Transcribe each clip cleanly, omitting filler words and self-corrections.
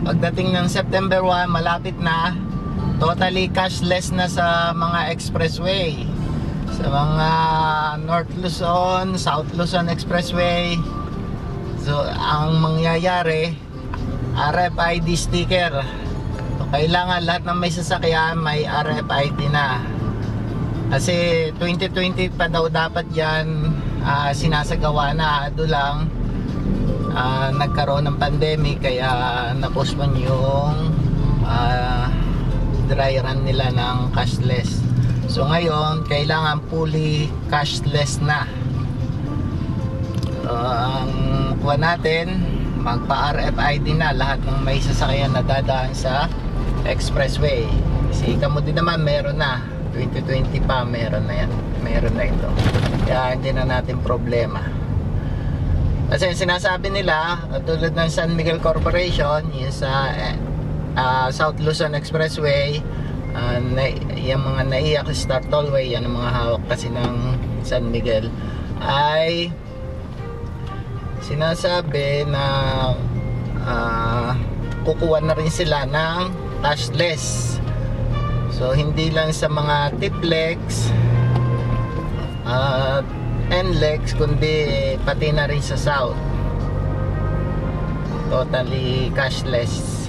Pagdating ng September 1, malapit na, totally cashless na sa mga expressway, sa mga North Luzon, South Luzon Expressway. So ang mangyayari, RFID sticker. So, kailangan lahat ng may sasakyan may RFID na, kasi 2020 pa daw dapat yan sinasagawa na. Ado lang nagkaroon ng pandemic, kaya na-postpone yung dry run nila ng cashless. So ngayon kailangan fully cashless na. Ang kuha natin, magpa RFID na lahat ng may sasakyan na dadaan sa expressway. Kasi kamo din naman meron na, 2020 pa meron na yan, meron na ito, kaya hindi na natin problema. Kasi sinasabi nila, tulad ng San Miguel Corporation, yung sa South Luzon Expressway, yung mga naiyak Star Tollway, yan ang mga hawak kasi ng San Miguel, ay sinasabi na kukuha na rin sila ng cashless. So hindi lang sa mga Tiplex NLEX, kundi pati na rin sa South, totally cashless.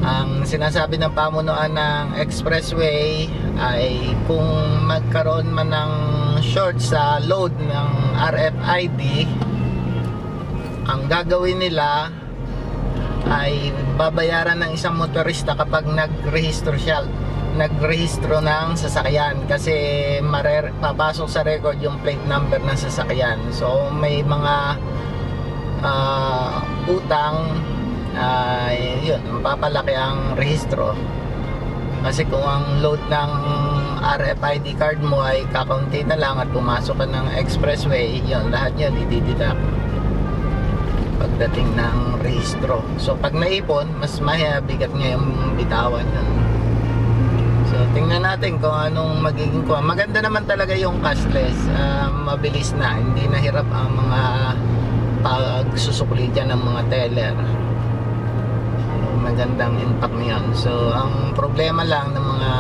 Ang sinasabi ng pamunuan ng expressway ay kung magkaroon man ng short sa load ng RFID, ang gagawin nila ay babayaran ng isang motorista kapag nagrehistro ng sasakyan, kasi papasok sa record yung plate number ng sasakyan. So may mga utang, yun, mapapalaki ang rehistro, kasi kung ang load ng RFID card mo ay kakaunti na lang at pumasok ka ng expressway, yun, lahat yun i-deduct pagdating ng rehistro. So pag naipon, mas mabigat nga yung bitawan yun. So tingnan natin kung anong magiging kuha. Maganda naman talaga yung cashless, mabilis na, hindi nahirap ang mga pagsusukli dyan ng mga teller. Magandang impact niyan. So ang problema lang ng mga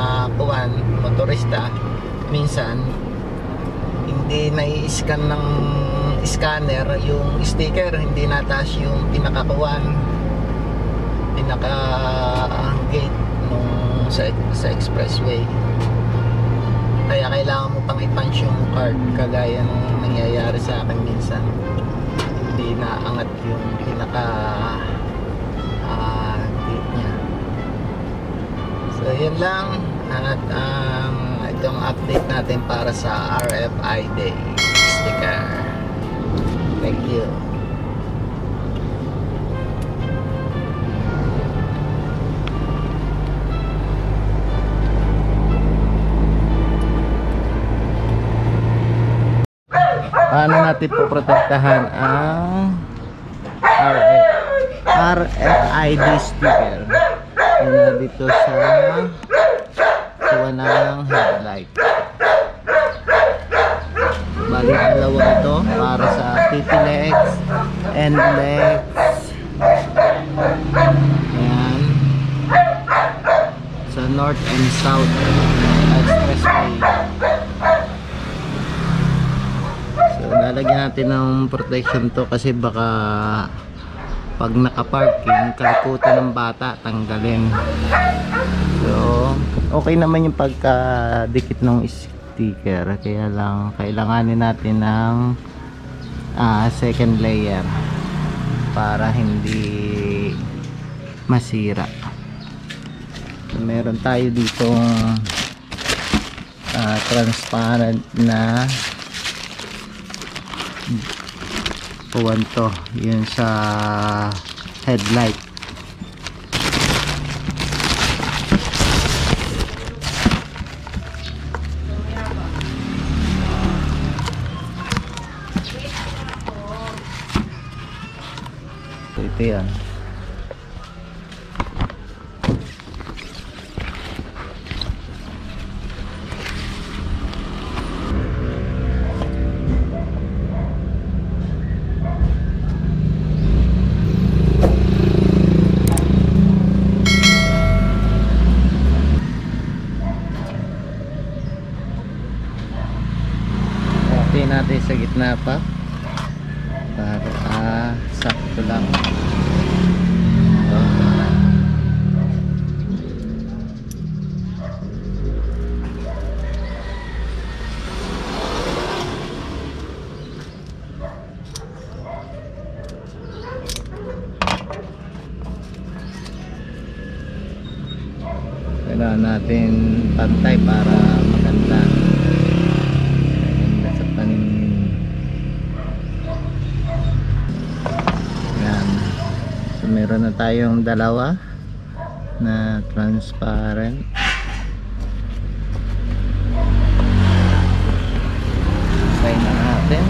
motorista, minsan hindi nai-scan ng scanner yung sticker, hindi nataas yung pinaka gate sa expressway, kaya kailangan mo pang i-punch yung card, kagaya nung nangyayari sa akin minsan, hindi naangat yung pinaka gate nya. So yun lang, at itong update natin para sa RFID sticker. Thank you. Paano natin poprotektahan ang RFID sticker? Yan dito sa ng headlight. Bali dalawa ito para sa TTLEX, NLEX. Ayan. Sa North and South Expressway. Lalagyan natin ng protection to, kasi baka pag nakaparking kalikutan ng bata, tanggalin. So okay naman yung pagkadikit ng sticker, kaya lang kailanganin natin ng second layer para hindi masira. Meron tayo ditong transparent na puwan to, yun sa headlight. Ito yan. Natin sa gitna pa para sakto lang. Kailangan natin pantay para maganda. Meron na tayong dalawa na transparent. Try na natin.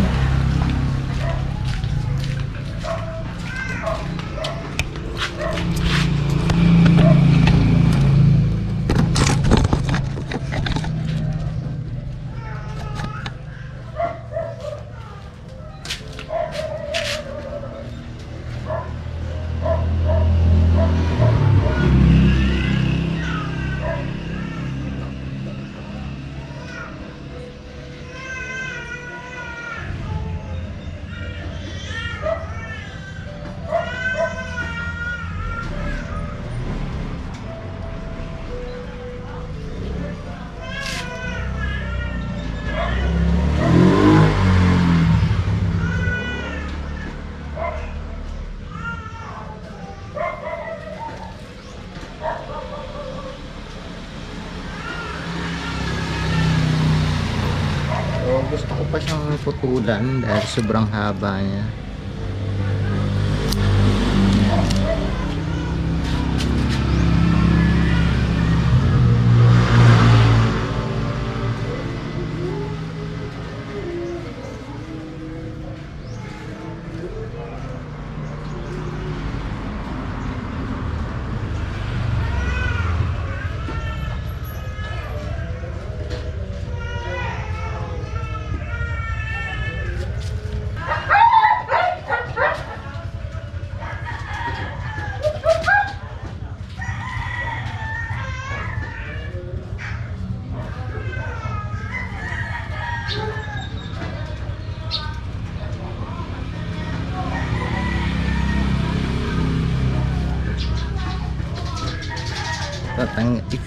Gusto ko pa siyang putulan dahil sobrang haba niya.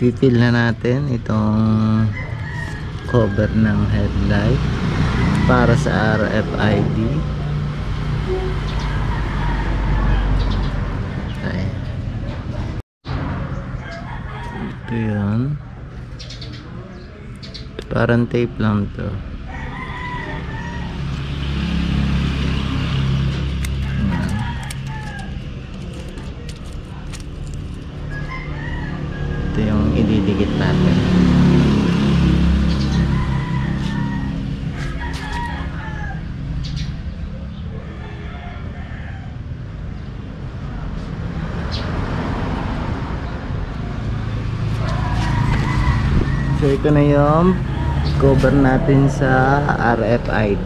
I-fill na natin itong cover ng headlight para sa RFID. Okay. Ito yan. Parang tape lang to. Ito yung ididikit natin. So ito na yung cover natin sa RFID.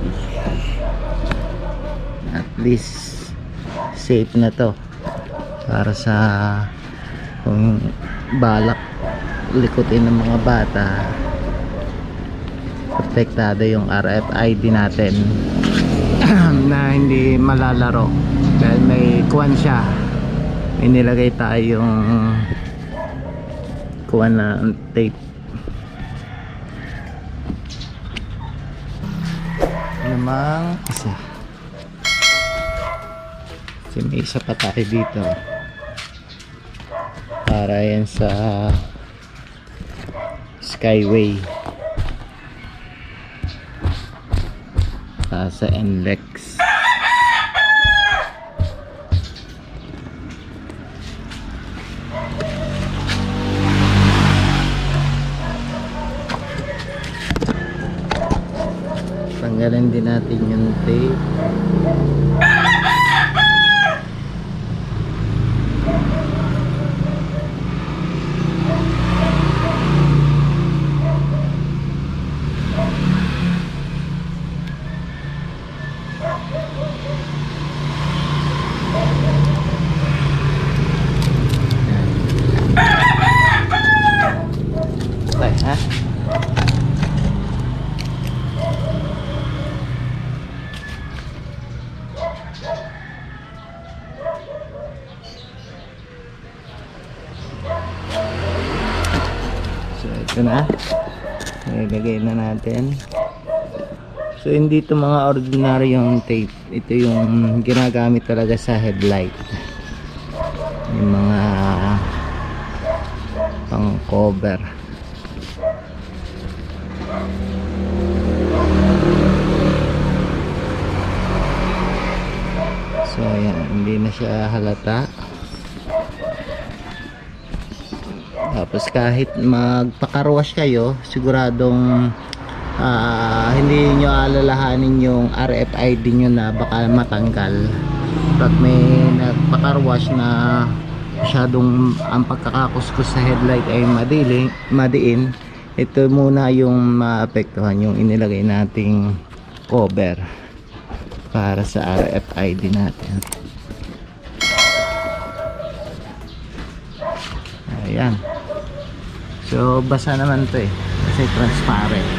At least safe na to para sa kung balak likutin ng mga bata, protektado yung RFID natin na hindi malalaro dahil may kuwan siya, may nilagay tayong kuwan na tape. Namang isa kasi may isa pa tayo dito para yan sa Skyway sa NLEX. Tanggalin din natin yung tape. Ito na. Ilagay na natin. So hindi ito mga ordinaryong tape. Ito yung ginagamit talaga sa headlight. Yung mga pang cover. So ayan, hindi na siya halata. Tapos kahit magpakarwash kayo, siguradong hindi nyo alalahanin yung RFID nyo na baka matanggal. At may nagpakarwash na masyadong ang pagkakakuskus sa headlight ay madiin. Ito muna yung maapektuhan, yung inilagay nating cover para sa RFID natin. Ayan. So basa naman to kasi transparent.